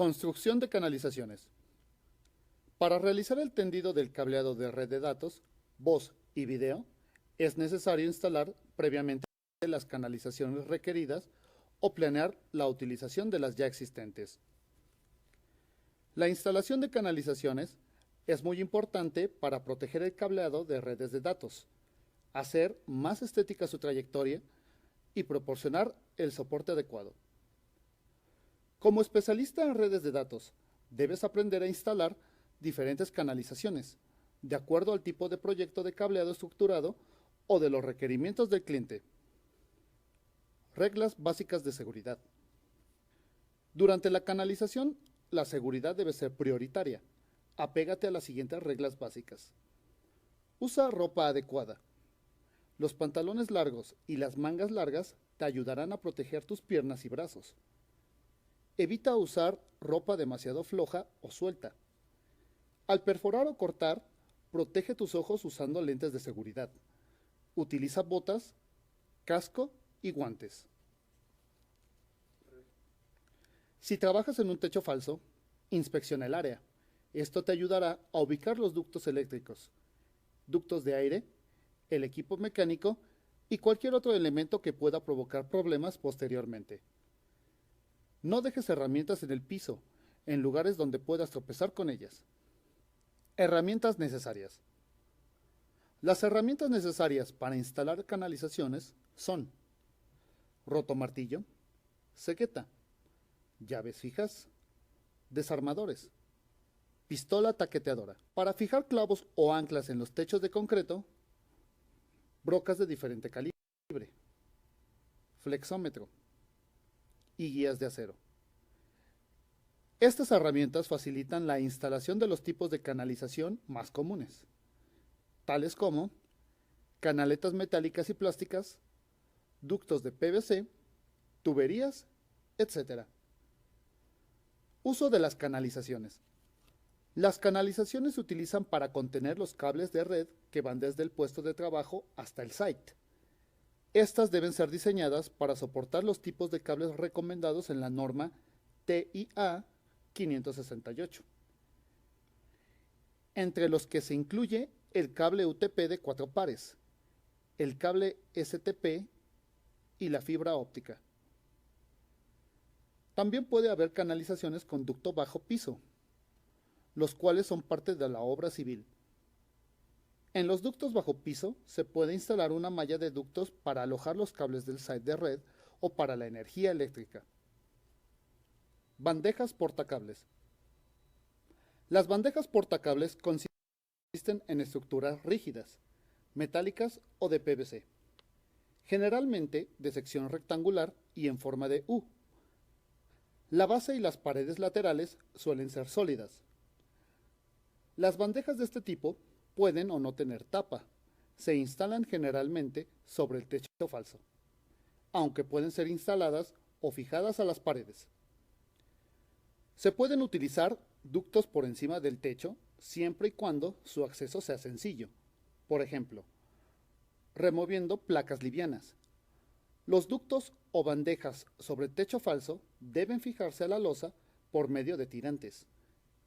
Construcción de canalizaciones. Para realizar el tendido del cableado de red de datos, voz y video, es necesario instalar previamente las canalizaciones requeridas o planear la utilización de las ya existentes. La instalación de canalizaciones es muy importante para proteger el cableado de redes de datos, hacer más estética su trayectoria y proporcionar el soporte adecuado. Como especialista en redes de datos, debes aprender a instalar diferentes canalizaciones, de acuerdo al tipo de proyecto de cableado estructurado o de los requerimientos del cliente. Reglas básicas de seguridad. Durante la canalización, la seguridad debe ser prioritaria. Apégate a las siguientes reglas básicas. Usa ropa adecuada. Los pantalones largos y las mangas largas te ayudarán a proteger tus piernas y brazos. Evita usar ropa demasiado floja o suelta. Al perforar o cortar, protege tus ojos usando lentes de seguridad. Utiliza botas, casco y guantes. Si trabajas en un techo falso, inspecciona el área. Esto te ayudará a ubicar los ductos eléctricos, ductos de aire, el equipo mecánico y cualquier otro elemento que pueda provocar problemas posteriormente. No dejes herramientas en el piso, en lugares donde puedas tropezar con ellas. Herramientas necesarias. Las herramientas necesarias para instalar canalizaciones son rotomartillo, cegueta, llaves fijas, desarmadores, pistola taqueteadora. Para fijar clavos o anclas en los techos de concreto, brocas de diferente calibre, flexómetro y guías de acero. Estas herramientas facilitan la instalación de los tipos de canalización más comunes, tales como canaletas metálicas y plásticas, ductos de PVC, tuberías, etc. Uso de las canalizaciones. Las canalizaciones se utilizan para contener los cables de red que van desde el puesto de trabajo hasta el site. Estas deben ser diseñadas para soportar los tipos de cables recomendados en la norma TIA 568, entre los que se incluye el cable UTP de 4 pares, el cable STP y la fibra óptica. También puede haber canalizaciones con ducto bajo piso, los cuales son parte de la obra civil. En los ductos bajo piso se puede instalar una malla de ductos para alojar los cables del site de red o para la energía eléctrica. Bandejas portacables. Las bandejas portacables consisten en estructuras rígidas, metálicas o de PVC, generalmente de sección rectangular y en forma de U. La base y las paredes laterales suelen ser sólidas. Las bandejas de este tipo pueden o no tener tapa. Se instalan generalmente sobre el techo falso, aunque pueden ser instaladas o fijadas a las paredes. Se pueden utilizar ductos por encima del techo siempre y cuando su acceso sea sencillo. Por ejemplo, removiendo placas livianas. Los ductos o bandejas sobre techo falso deben fijarse a la losa por medio de tirantes.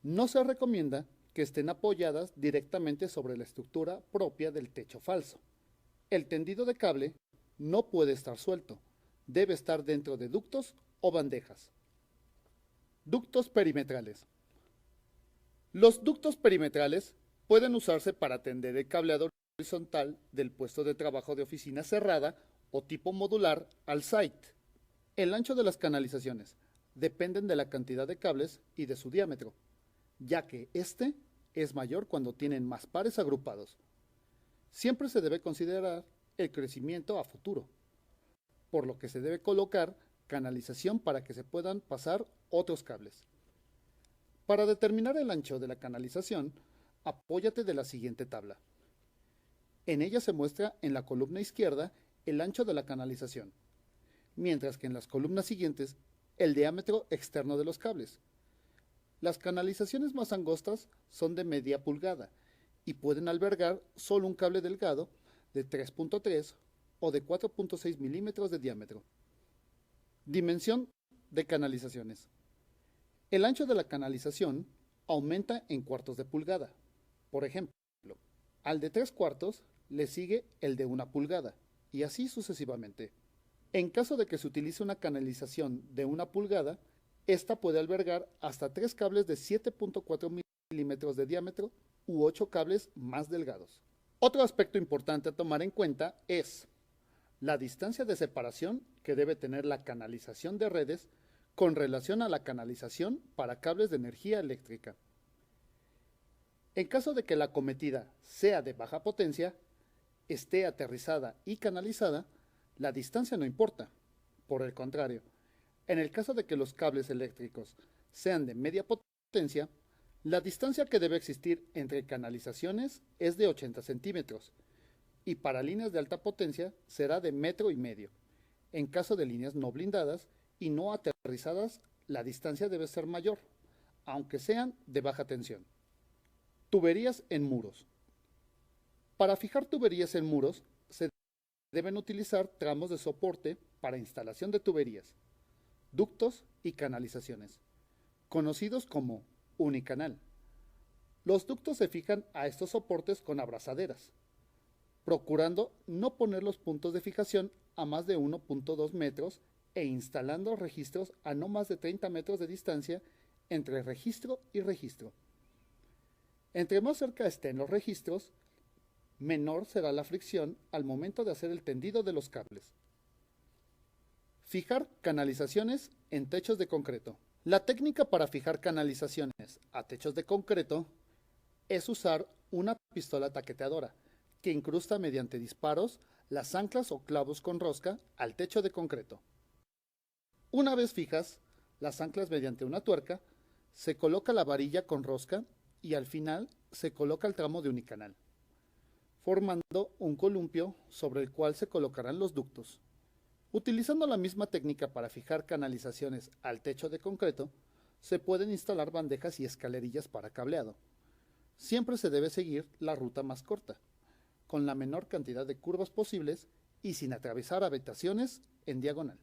No se recomienda que estén apoyadas directamente sobre la estructura propia del techo falso. El tendido de cable no puede estar suelto, debe estar dentro de ductos o bandejas. Ductos perimetrales. Los ductos perimetrales pueden usarse para tender el cableado horizontal del puesto de trabajo de oficina cerrada o tipo modular al site. El ancho de las canalizaciones dependen de la cantidad de cables y de su diámetro, ya que este es mayor cuando tienen más pares agrupados. Siempre se debe considerar el crecimiento a futuro, por lo que se debe colocar canalización para que se puedan pasar otros cables. Para determinar el ancho de la canalización, apóyate de la siguiente tabla. En ella se muestra en la columna izquierda el ancho de la canalización, mientras que en las columnas siguientes el diámetro externo de los cables. Las canalizaciones más angostas son de media pulgada y pueden albergar solo un cable delgado de 3.3 o de 4.6 milímetros de diámetro. Dimensión de canalizaciones. El ancho de la canalización aumenta en cuartos de pulgada. Por ejemplo, al de 3/4 le sigue el de 1 pulgada, y así sucesivamente. En caso de que se utilice una canalización de 1 pulgada, esta puede albergar hasta 3 cables de 7.4 milímetros de diámetro u 8 cables más delgados. Otro aspecto importante a tomar en cuenta es la distancia de separación que debe tener la canalización de redes con relación a la canalización para cables de energía eléctrica. En caso de que la acometida sea de baja potencia, esté aterrizada y canalizada, la distancia no importa. Por el contrario, en el caso de que los cables eléctricos sean de media potencia, la distancia que debe existir entre canalizaciones es de 80 centímetros y para líneas de alta potencia será de 1,5 metros. En caso de líneas no blindadas y no aterrizadas, la distancia debe ser mayor, aunque sean de baja tensión. Tuberías en muros. Para fijar tuberías en muros se deben utilizar tramos de soporte para instalación de tuberías, ductos y canalizaciones, conocidos como unicanal. Los ductos se fijan a estos soportes con abrazaderas, procurando no poner los puntos de fijación a más de 1.2 metros e instalando registros a no más de 30 metros de distancia entre registro y registro. Entre más cerca estén los registros, menor será la fricción al momento de hacer el tendido de los cables. Fijar canalizaciones en techos de concreto. La técnica para fijar canalizaciones a techos de concreto es usar una pistola taqueteadora que incrusta mediante disparos las anclas o clavos con rosca al techo de concreto. Una vez fijas las anclas mediante una tuerca, se coloca la varilla con rosca y al final se coloca el tramo de unicanal, formando un columpio sobre el cual se colocarán los ductos. Utilizando la misma técnica para fijar canalizaciones al techo de concreto, se pueden instalar bandejas y escalerillas para cableado. Siempre se debe seguir la ruta más corta, con la menor cantidad de curvas posibles y sin atravesar habitaciones en diagonal.